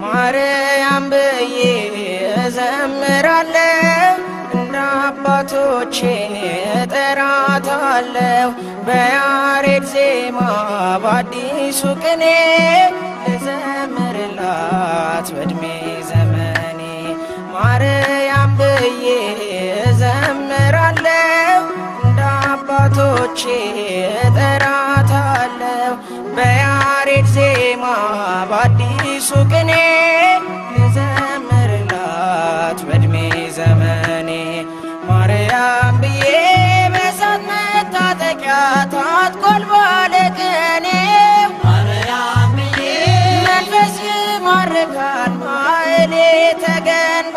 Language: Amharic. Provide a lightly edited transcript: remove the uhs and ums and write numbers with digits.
ማርያም ብዬ እዘምራለሁ እንደ አባቶቼ እጠራታለሁ በያሬድ ዜማ በአዲሱ ቅኔ ልዘምርላት በዕድሜ ዘመኔ ማርያም ብዬ እዘምራለሁ እንደ አባቶቼ እጠራታለሁ በያሬድ ዜማ በአዲሱ ቅኔ ልዘምርላት በዕድሜ ዘመኔ ማርያም ብዬ በእሳት መታጠቂያ ታጥቋል ባለቅኔው ማርያም ብዬ መንፈስ ይማርካል ማኅሌተ ገንቦ